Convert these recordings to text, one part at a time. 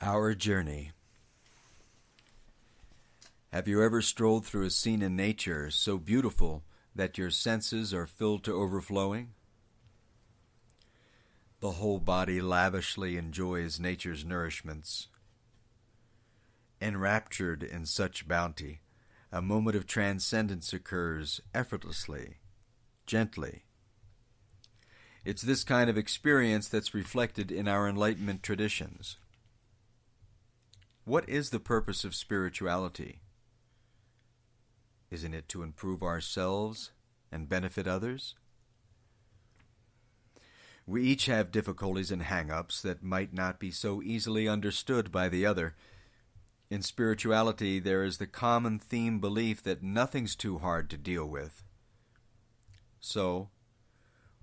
Our journey. Have you ever strolled through a scene in nature so beautiful that your senses are filled to overflowing? The whole body lavishly enjoys nature's nourishments. Enraptured in such bounty, a moment of transcendence occurs effortlessly, gently. It's this kind of experience that's reflected in our Enlightenment traditions. What is the purpose of spirituality? Isn't it to improve ourselves and benefit others? We each have difficulties and hang-ups that might not be so easily understood by the other. In spirituality, there is the common theme belief that nothing's too hard to deal with. So,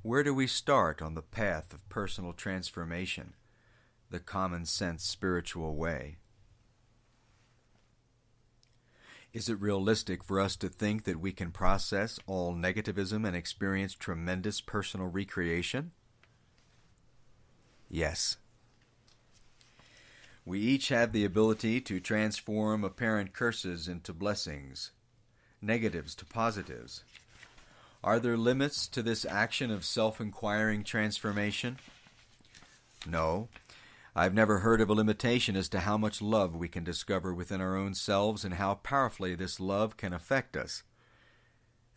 where do we start on the path of personal transformation, the common-sense spiritual way? Is it realistic for us to think that we can process all negativism and experience tremendous personal recreation? Yes. We each have the ability to transform apparent curses into blessings, negatives to positives. Are there limits to this action of self-inquiring transformation? No. I've never heard of a limitation as to how much love we can discover within our own selves and how powerfully this love can affect us.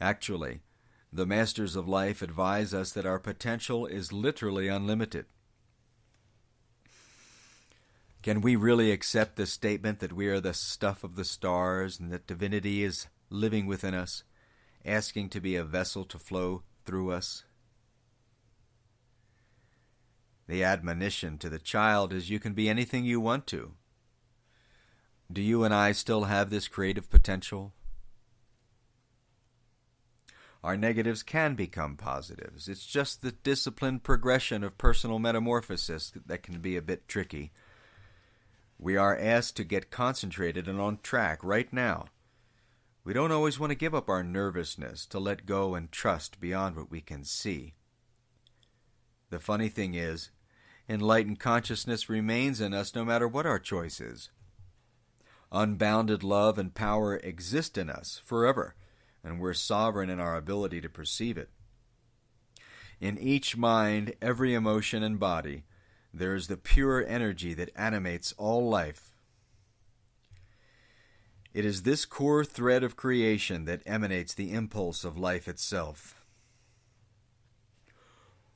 Actually, the Masters of Life advise us that our potential is literally unlimited. Can we really accept the statement that we are the stuff of the stars and that divinity is living within us, asking to be a vessel to flow through us? The admonition to the child is you can be anything you want to. Do you and I still have this creative potential? Our negatives can become positives. It's just the disciplined progression of personal metamorphosis that can be a bit tricky. We are asked to get concentrated and on track right now. We don't always want to give up our nervousness, to let go and trust beyond what we can see. The funny thing is, enlightened consciousness remains in us no matter what our choice is. Unbounded love and power exist in us forever, and we're sovereign in our ability to perceive it. In each mind, every emotion and body, there is the pure energy that animates all life. It is this core thread of creation that emanates the impulse of life itself.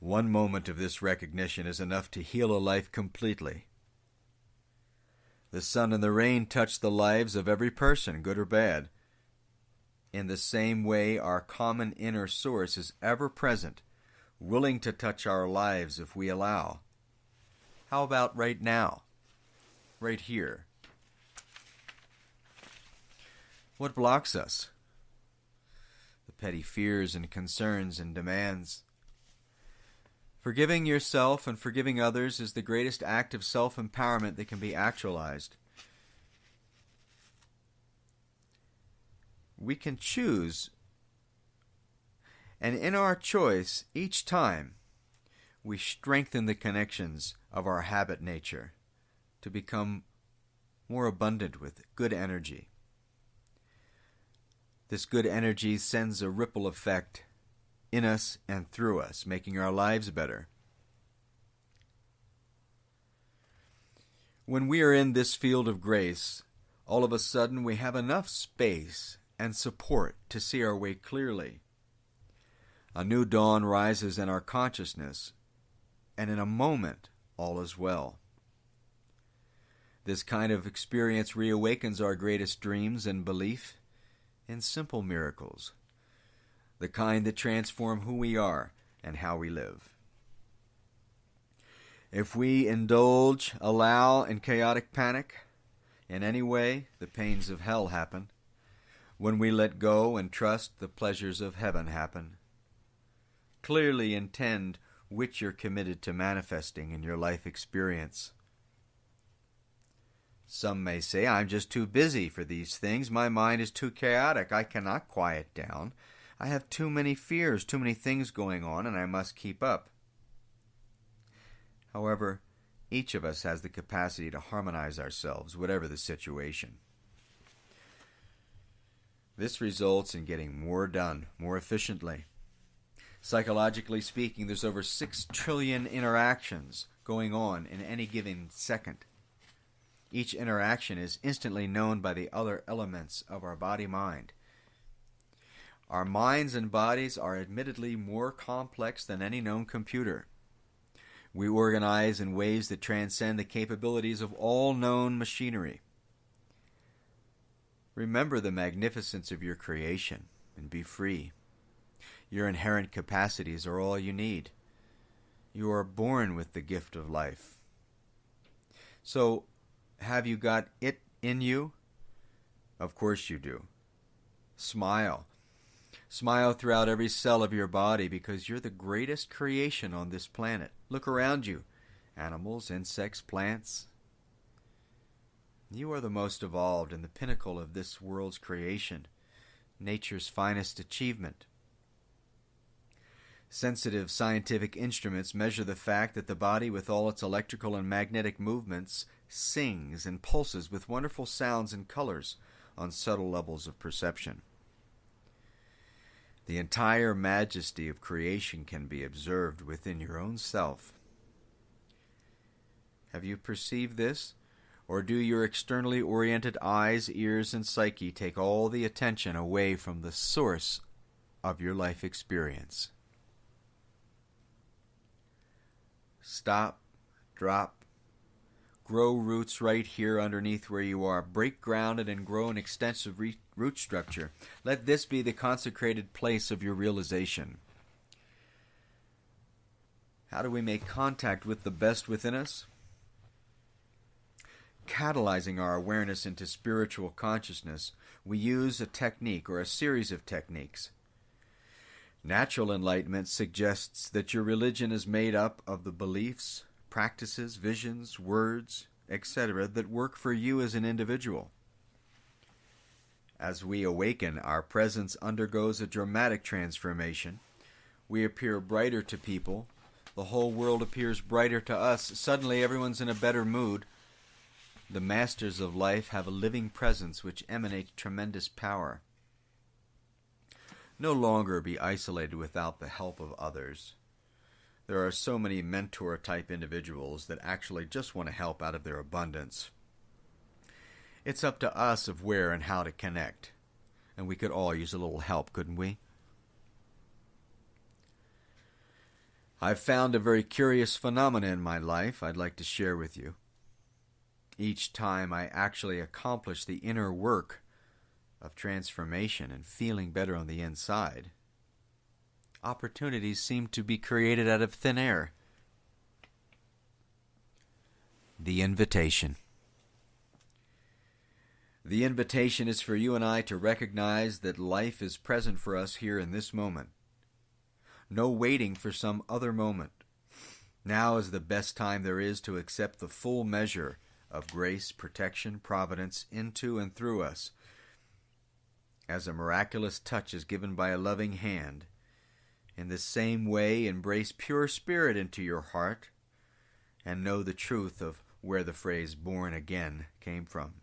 One moment of this recognition is enough to heal a life completely. The sun and the rain touch the lives of every person, good or bad. In the same way, our common inner source is ever present, willing to touch our lives if we allow. How about right now? Right here? What blocks us? The petty fears and concerns and demands. Forgiving yourself and forgiving others is the greatest act of self-empowerment that can be actualized. We can choose, and in our choice, each time, we strengthen the connections of our habit nature to become more abundant with good energy. This good energy sends a ripple effect in us and through us, making our lives better. When we are in this field of grace, all of a sudden we have enough space and support to see our way clearly. A new dawn rises in our consciousness, and in a moment, all is well. This kind of experience reawakens our greatest dreams and belief in simple miracles, the kind that transform who we are and how we live. If we indulge, allow in chaotic panic, in any way, the pains of hell happen. When we let go and trust, the pleasures of heaven happen. Clearly intend which you're committed to manifesting in your life experience. Some may say, I'm just too busy for these things. My mind is too chaotic. I cannot quiet down. I have too many fears, too many things going on, and I must keep up. However, Each of us has the capacity to harmonize ourselves, whatever the situation. This results in getting more done, more efficiently. Psychologically speaking, there's over 6 trillion interactions going on in any given second. Each interaction is instantly known by the other elements of our body-mind. Our minds and bodies are admittedly more complex than any known computer. We organize in ways that transcend the capabilities of all known machinery. Remember the magnificence of your creation and be free. Your inherent capacities are all you need. You are born with the gift of life. So, have you got it in you? Of course you do. Smile. Smile throughout every cell of your body because you're the greatest creation on this planet. Look around you. Animals, insects, plants. You are the most evolved and the pinnacle of this world's creation, nature's finest achievement. Sensitive scientific instruments measure the fact that the body, with all its electrical and magnetic movements, sings and pulses with wonderful sounds and colors on subtle levels of perception. The entire majesty of creation can be observed within your own self. Have you perceived this? Or do your externally oriented eyes, ears, and psyche take all the attention away from the source of your life experience? Stop, drop, grow roots right here underneath where you are. Break grounded and grow an extensive root structure. Let this be the consecrated place of your realization. How do we make contact with the best within us? Catalyzing our awareness into spiritual consciousness, we use a technique or a series of techniques. Natural enlightenment suggests that your religion is made up of the beliefs, practices, visions, words, etc. that work for you as an individual. As we awaken, our presence undergoes a dramatic transformation. We appear brighter to people. The whole world appears brighter to us. Suddenly everyone's in a better mood. The masters of life have a living presence which emanates tremendous power. No longer be isolated without the help of others. There are so many mentor-type individuals that actually just want to help out of their abundance. It's up to us of where and how to connect. And we could all use a little help, couldn't we? I've found a very curious phenomenon in my life I'd like to share with you. Each time I actually accomplish the inner work of transformation and feeling better on the inside, opportunities seem to be created out of thin air. The invitation. The invitation is for you and I to recognize that life is present for us here in this moment. No waiting for some other moment. Now is the best time there is to accept the full measure of grace, protection, providence into and through us. As a miraculous touch is given by a loving hand, in the same way embrace pure spirit into your heart and know the truth of where the phrase "born again" came from.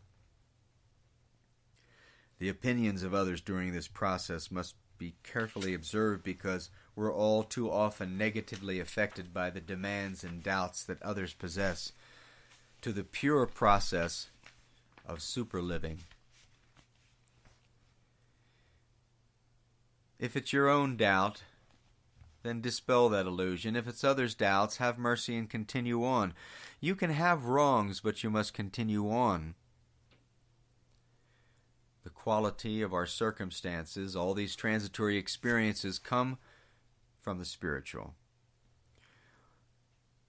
The opinions of others during this process must be carefully observed because we're all too often negatively affected by the demands and doubts that others possess to the pure process of superliving. If it's your own doubt, then dispel that illusion. If it's others' doubts, have mercy and continue on. You can have wrongs, but you must continue on. The quality of our circumstances, all these transitory experiences, come from the spiritual.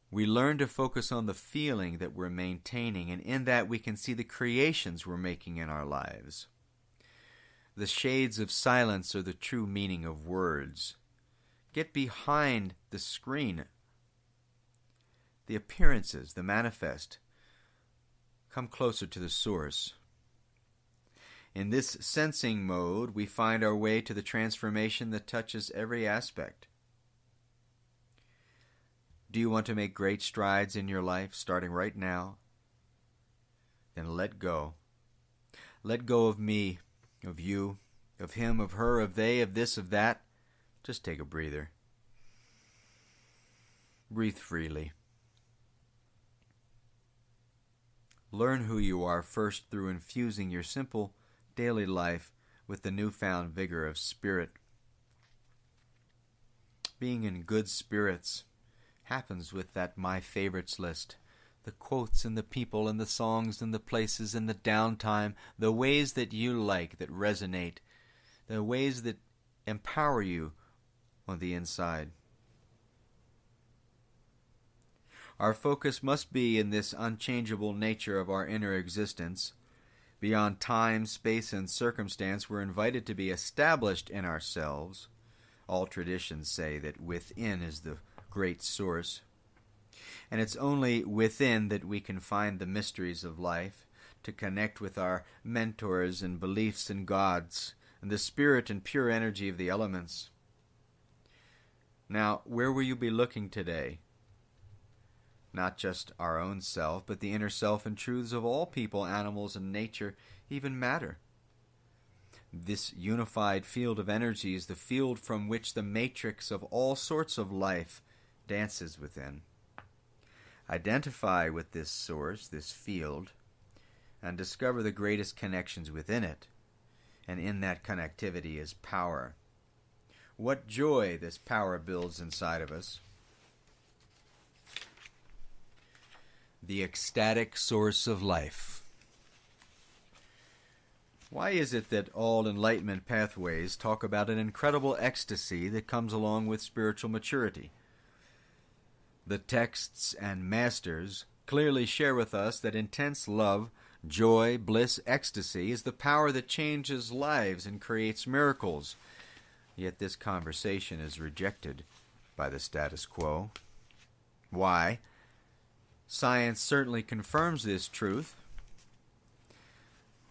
We learn to focus on the feeling that we're maintaining, and in that we can see the creations we're making in our lives. The shades of silence are the true meaning of words. Get behind the screen. The appearances, the manifest. Come closer to the source. In this sensing mode, we find our way to the transformation that touches every aspect. Do you want to make great strides in your life, starting right now? Then let go. Let go of me, of you, of him, of her, of they, of this, of that. Just take a breather. Breathe freely. Learn who you are first through infusing your simple daily life with the newfound vigor of spirit. Being in good spirits happens with that My Favorites list. The quotes and the people and the songs and the places and the downtime, the ways that you like, that resonate, the ways that empower you on the inside. Our focus must be in this unchangeable nature of our inner existence. Beyond time, space, and circumstance, we're invited to be established in ourselves. All traditions say that within is the great source. And it's only within that we can find the mysteries of life, to connect with our mentors and beliefs and gods, and the spirit and pure energy of the elements. Now, where will you be looking today? Not just our own self, but the inner self and truths of all people, animals, and nature, even matter. This unified field of energy is the field from which the matrix of all sorts of life dances within. Identify with this source, this field, and discover the greatest connections within it. And in that connectivity is power. What joy this power builds inside of us. The ecstatic source of life. Why is it that all enlightenment pathways talk about an incredible ecstasy that comes along with spiritual maturity? The texts and masters clearly share with us that intense love, joy, bliss, ecstasy is the power that changes lives and creates miracles. Yet this conversation is rejected by the status quo. Why? Science certainly confirms this truth.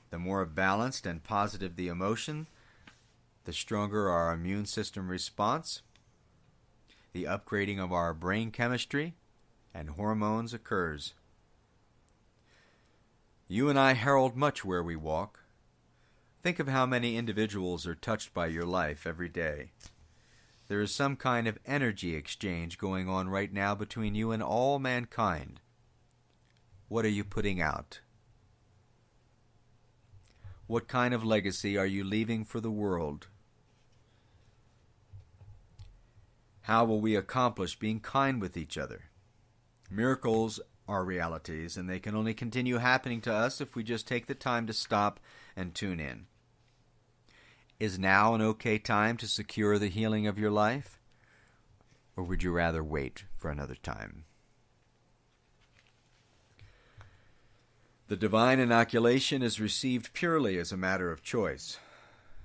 The more balanced and positive the emotion, the stronger our immune system response, the upgrading of our brain chemistry and hormones occurs. You and I herald much where we walk. Think of how many individuals are touched by your life every day. There is some kind of energy exchange going on right now between you and all mankind. What are you putting out? What kind of legacy are you leaving for the world? How will we accomplish being kind with each other? Miracles are realities, and they can only continue happening to us if we just take the time to stop and tune in. Is now an okay time to secure the healing of your life? Or would you rather wait for another time? The divine inoculation is received purely as a matter of choice.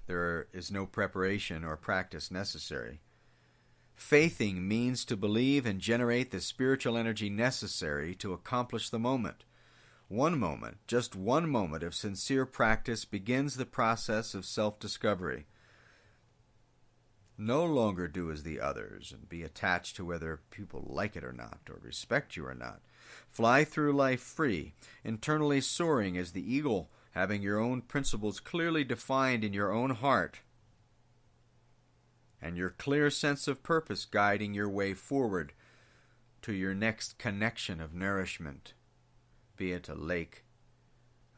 There is no preparation or practice necessary. Faithing means to believe and generate the spiritual energy necessary to accomplish the moment. One moment, just one moment of sincere practice begins the process of self-discovery. No longer do as the others and be attached to whether people like it or not, or respect you or not. Fly through life free, internally soaring as the eagle, having your own principles clearly defined in your own heart, and your clear sense of purpose guiding your way forward to your next connection of nourishment, be it a lake,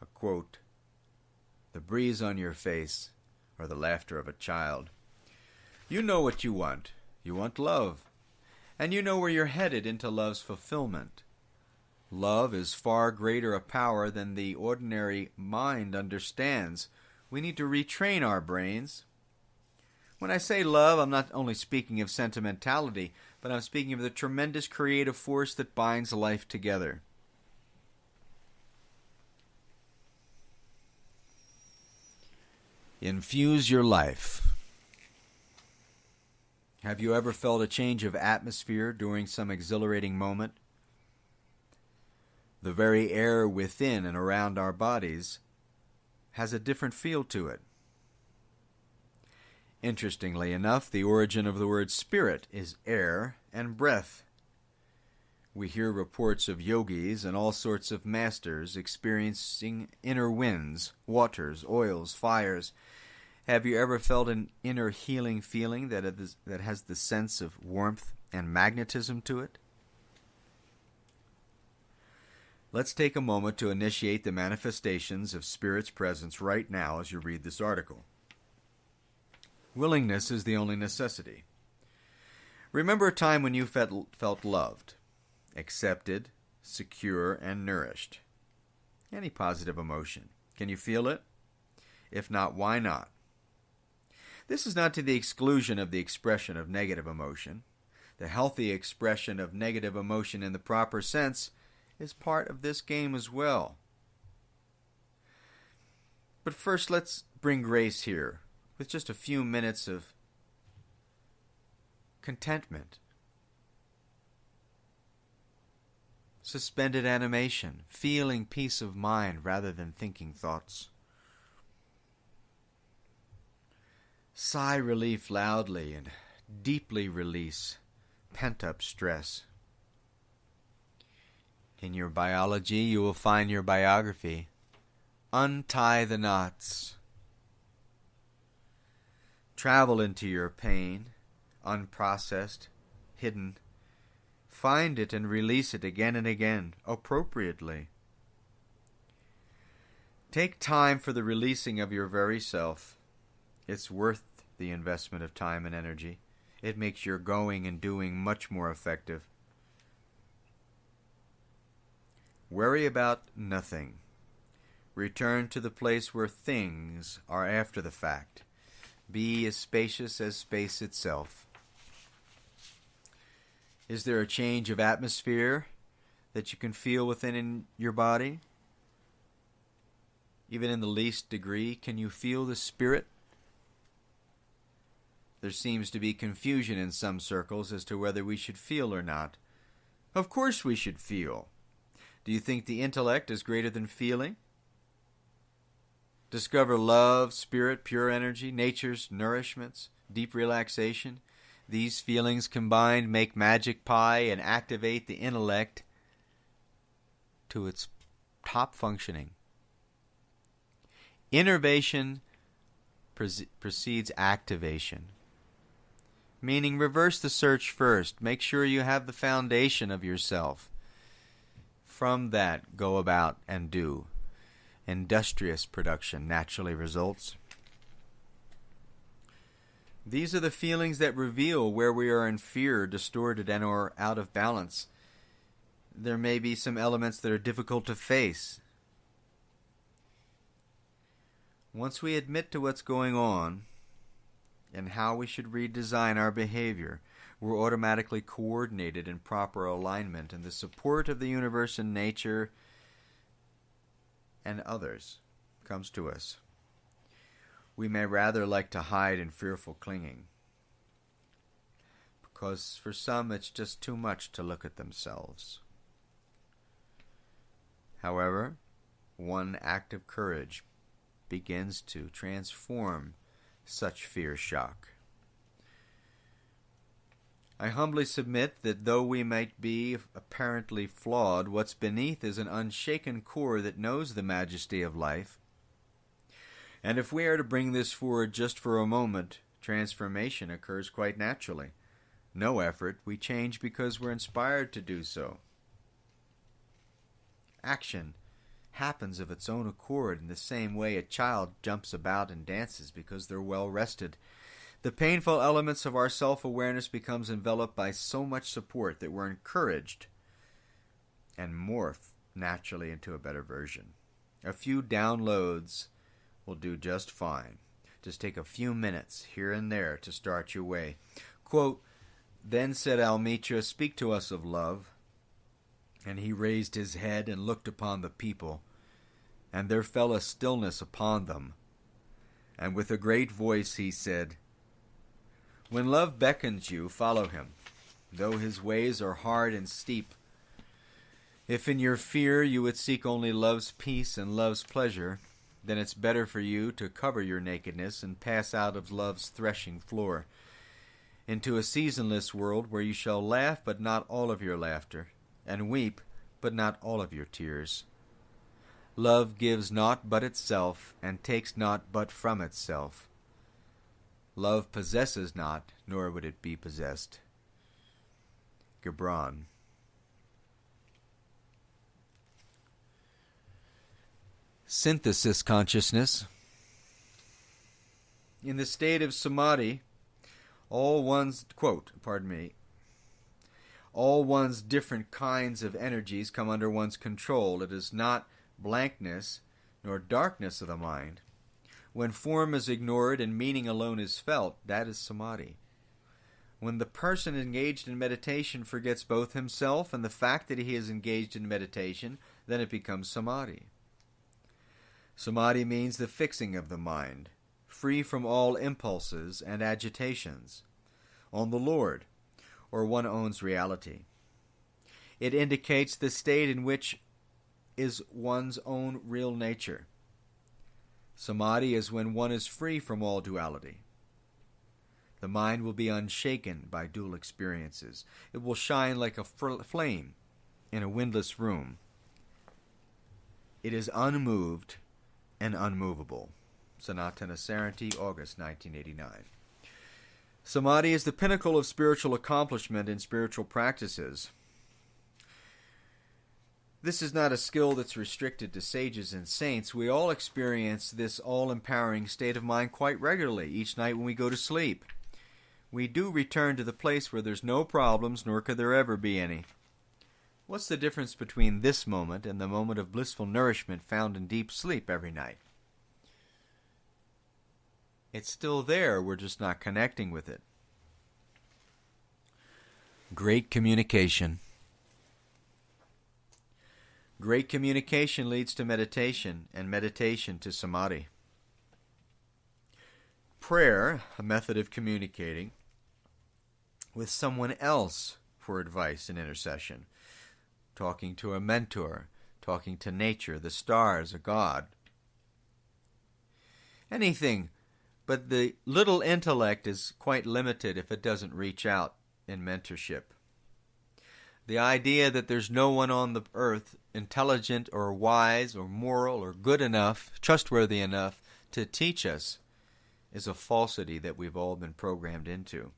a quote, the breeze on your face, or the laughter of a child. You know what you want. You want love. And you know where you're headed into love's fulfillment. Love is far greater a power than the ordinary mind understands. We need to retrain our brains. When I say love, I'm not only speaking of sentimentality, but I'm speaking of the tremendous creative force that binds life together. Infuse your life. Have you ever felt a change of atmosphere during some exhilarating moment? The very air within and around our bodies has a different feel to it. Interestingly enough, the origin of the word spirit is air and breath. We hear reports of yogis and all sorts of masters experiencing inner winds, waters, oils, fires. Have you ever felt an inner healing feeling that has the sense of warmth and magnetism to it? Let's take a moment to initiate the manifestations of Spirit's presence right now as you read this article. Willingness is the only necessity. Remember a time when you felt loved, accepted, secure, and nourished. Any positive emotion. Can you feel it? If not, why not? This is not to the exclusion of the expression of negative emotion. The healthy expression of negative emotion in the proper sense is part of this game as well. But first, let's bring grace here with just a few minutes of contentment, suspended animation, feeling peace of mind rather than thinking thoughts. Sigh relief loudly and deeply release pent-up stress. In your biology, you will find your biography. Untie the knots. Travel into your pain, unprocessed, hidden. Find it and release it again and again, appropriately. Take time for the releasing of your very self. It's worth the investment of time and energy. It makes your going and doing much more effective. Worry about nothing. Return to the place where things are after the fact. Be as spacious as space itself. Is there a change of atmosphere that you can feel within your body? Even in the least degree, can you feel the spirit? There seems to be confusion in some circles as to whether we should feel or not. Of course we should feel. Do you think the intellect is greater than feeling? Discover love, spirit, pure energy, nature's nourishments, deep relaxation. These feelings combined make magic pie and activate the intellect to its top functioning. Innervation precedes activation, meaning reverse the search first. Make sure you have the foundation of yourself. From that, go about and do. Industrious production naturally results. These are the feelings that reveal where we are in fear, distorted, and or out of balance. There may be some elements that are difficult to face. Once we admit to what's going on and how we should redesign our behavior, we're automatically coordinated in proper alignment, and the support of the universe and nature and others comes to us. We may rather like to hide in fearful clinging, because for some it's just too much to look at themselves. However, one act of courage begins to transform such fear shock. I humbly submit that though we might be apparently flawed, what's beneath is an unshaken core that knows the majesty of life. And if we are to bring this forward just for a moment, transformation occurs quite naturally. No effort, we change because we're inspired to do so. Action happens of its own accord in the same way a child jumps about and dances because they're well rested. The painful elements of our self-awareness becomes enveloped by so much support that we're encouraged and morph naturally into a better version. A few downloads will do just fine. Just take a few minutes here and there to start your way. Quote, "Then said Almitra, 'Speak to us of love.' And he raised his head and looked upon the people, and there fell a stillness upon them. And with a great voice he said, 'When love beckons you, follow him, though his ways are hard and steep. If in your fear you would seek only love's peace and love's pleasure, then it's better for you to cover your nakedness and pass out of love's threshing floor into a seasonless world where you shall laugh, but not all of your laughter, and weep, but not all of your tears. Love gives naught but itself, and takes naught but from itself. Love possesses not, nor would it be possessed. Gibran. Synthesis consciousness. In the state of samadhi, all one's different kinds of energies come under one's control. It is not blankness nor darkness of the mind. When form is ignored and meaning alone is felt, that is samadhi. When the person engaged in meditation forgets both himself and the fact that he is engaged in meditation, then it becomes samadhi. Samadhi means the fixing of the mind, free from all impulses and agitations, on the Lord, or one owns reality. It indicates the state in which is one's own real nature. Samadhi is when one is free from all duality. The mind will be unshaken by dual experiences. It will shine like a flame in a windless room. It is unmoved and unmovable. Sanatana Saranti, August 1989. Samadhi is the pinnacle of spiritual accomplishment in spiritual practices. This is not a skill that's restricted to sages and saints. We all experience this all-empowering state of mind quite regularly, each night when we go to sleep. We do return to the place where there's no problems, nor could there ever be any. What's the difference between this moment and the moment of blissful nourishment found in deep sleep every night? It's still there, we're just not connecting with it. Great communication. Great communication leads to meditation, and meditation to samadhi. Prayer, a method of communicating with someone else for advice and intercession. Talking to a mentor, talking to nature, the stars, a god. Anything, but the little intellect is quite limited if it doesn't reach out in mentorship. The idea that there's no one on the earth intelligent or wise or moral or good enough, trustworthy enough to teach us is a falsity that we've all been programmed into.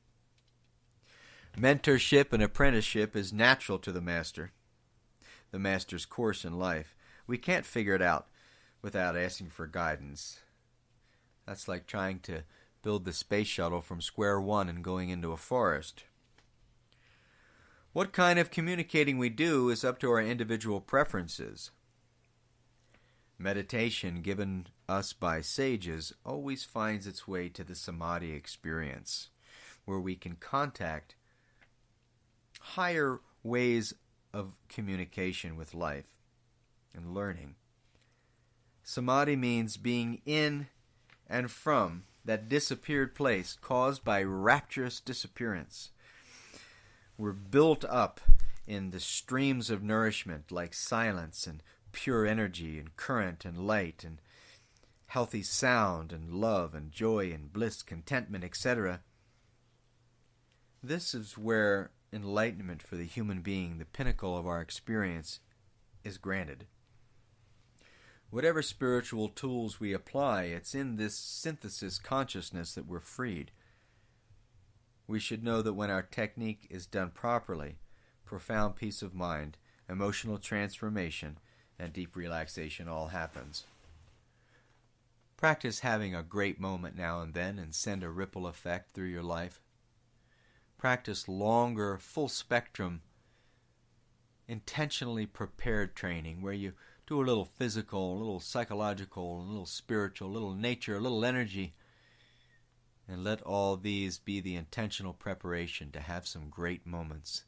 Mentorship and apprenticeship is natural to the master's course in life. We can't figure it out without asking for guidance. That's like trying to build the space shuttle from square one and going into a forest. What kind of communicating we do is up to our individual preferences. Meditation given us by sages always finds its way to the samadhi experience, where we can contact higher ways of communication with life and learning. Samadhi means being in and from that disappeared place caused by rapturous disappearance. We're built up in the streams of nourishment like silence and pure energy and current and light and healthy sound and love and joy and bliss, contentment, etc. This is where enlightenment for the human being, the pinnacle of our experience, is granted. Whatever spiritual tools we apply, it's in this synthesis consciousness that we're freed. We should know that when our technique is done properly, profound peace of mind, emotional transformation, and deep relaxation all happens. Practice having a great moment now and then and send a ripple effect through your life. Practice longer, full spectrum, intentionally prepared training where you do a little physical, a little psychological, a little spiritual, a little nature, a little energy, and let all these be the intentional preparation to have some great moments.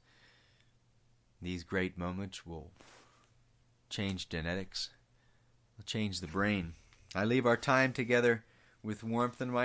These great moments will change genetics, will change the brain. I leave our time together with warmth in my